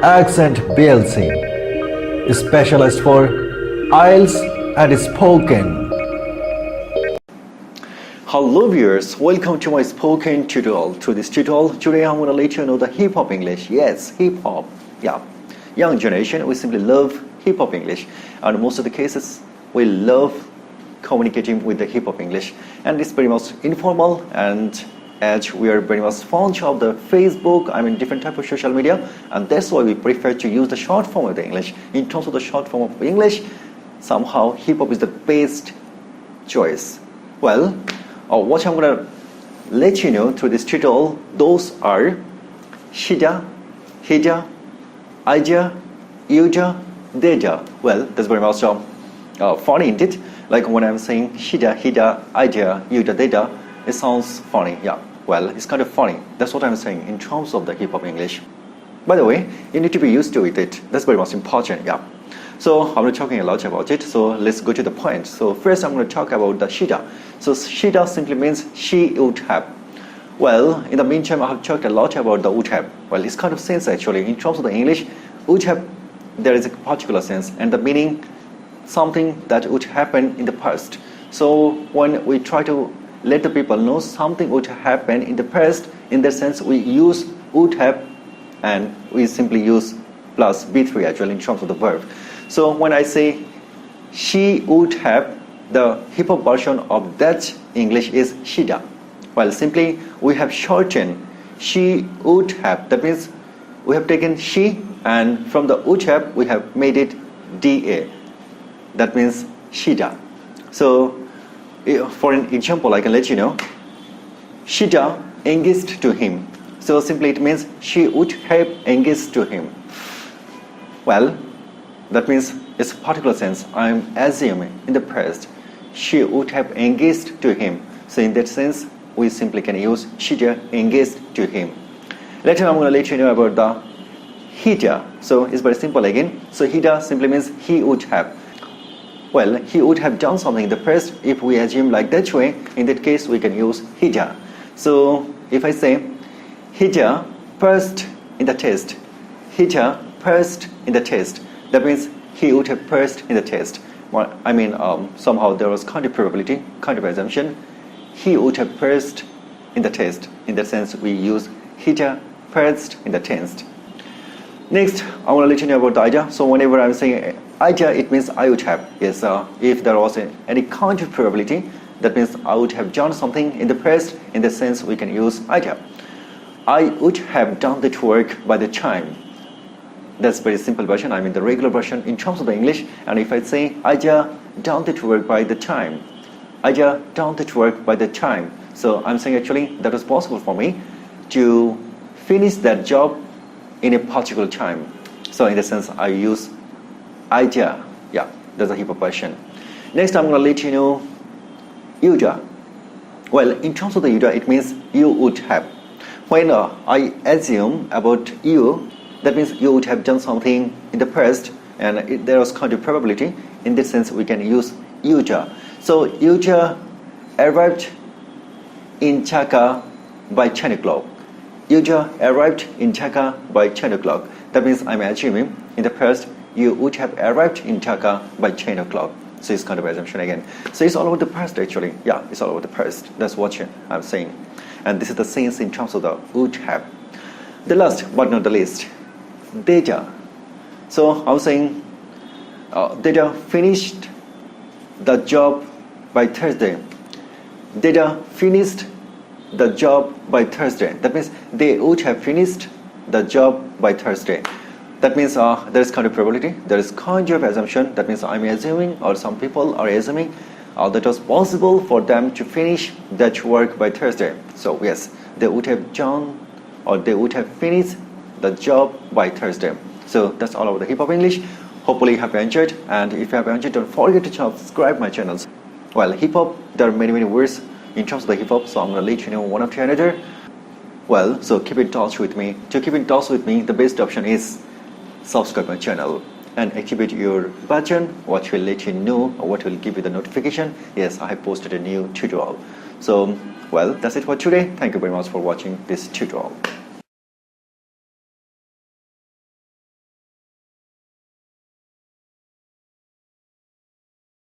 Accent BLC, specialized for IELTS and spoken. Hello viewers, welcome to my spoken tutorial. To this tutorial, today I'm going to let you know the hip hop English. Yes, hip hop. Yeah, young generation, we simply love hip hop English, and most of the cases we love communicating with the hip hop English, and it's very much informal. And as we are very much fond of the Facebook, different type of social media, and that's why we prefer to use the short form of the English. In terms of the short form of English, somehow hip hop is the best choice. Well, what I'm gonna let you know through this tutorial, those are shida, hija, ija, uja, deja. Well, that's very much funny, isn't it? Like when I'm saying shida, hida, ija, uja, deja, it sounds funny. Yeah, well, it's kind of funny. That's what I'm saying in terms of the hip hop English. By the way, you need to be used to it. That's very much important. Yeah. So I'm not talking a lot about it. So let's go to the point. So first, I'm going to talk about the shida. So shida simply means she would have. Well, in the meantime, I have talked a lot about the would have. Well, it's kind of sense actually. In terms of the English, would have, there is a particular sense, and the meaning something that would happen in the past. So when we try to let the people know something would happen in the past, in that sense we use would have, and we simply use plus B3 actually in terms of the verb. So when I say she would have, the hip hop version of that English is shida. Well, simply we have shortened she would have. That means we have taken she, and from the would have we have made it da. That means shida. So for an example, I can let you know, shida engaged to him. So simply it means she would have engaged to him. Well, that means it's a particular sense. I'm assuming in the past she would have engaged to him. So in that sense, we simply can use shida engaged to him. Later I'm going to let you know about the hija. So it's very simple again. So hija simply means he would have. Well, he would have done something in the past. If we assume like that way, in that case we can use hija. So if I say hija passed in the test, hija passed in the test, that means he would have passed in the test. Well, somehow there was kind of probability, kind of assumption, he would have passed in the test. In that sense we use hija passed in the test. Next, I want to let you know about the ija. So whenever I'm saying ija, it means I would have. Yes, if there was any kind of probability, that means I would have done something in the past. In the sense, we can use ija. I would have done that work by the time. That's very simple version. The regular version in terms of the English. And if I say ija done that work by the time, ija done that work by the time. So I'm saying actually that was possible for me to finish that job in a particular time. So in the sense I use ija. Yeah, that's a hip hop version. Next I'm going to let you know uja. Well, in terms of the uja, it means you would have. When I assume about you, that means you would have done something in the past, and there was kind of probability. In this sense we can use uja. So uja arrived in Dhaka by 10 o'clock. Uja arrived in Dhaka by 10 o'clock. That means I'm assuming in the past you would have arrived in Dhaka by 10 o'clock. So it's kind of assumption again. So it's all about the past actually. Yeah, it's all about the past. That's what I'm saying. And this is the sense in terms of the would have. The last but not the least, deja. So I'm saying deja finished the job by Thursday. Deja finished the job by Thursday. That means they would have finished the job by Thursday. That means there is kind of probability, there is kind of assumption. That means I'm assuming, or some people are assuming, that it was possible for them to finish that work by Thursday. So yes, they would have done, or they would have finished the job by Thursday. So that's all about the hip hop English. Hopefully you have enjoyed, and if you have enjoyed, don't forget to subscribe my channels. Well, hip hop, there are many words in terms of the hip hop, so I'm going to let you know one after another. Well, so keep in touch with me. To keep in touch with me, the best option is subscribe my channel and activate your button, what will let you know, or what will give you the notification. Yes, I have posted a new tutorial. So, well, that's it for today. Thank you very much for watching this tutorial.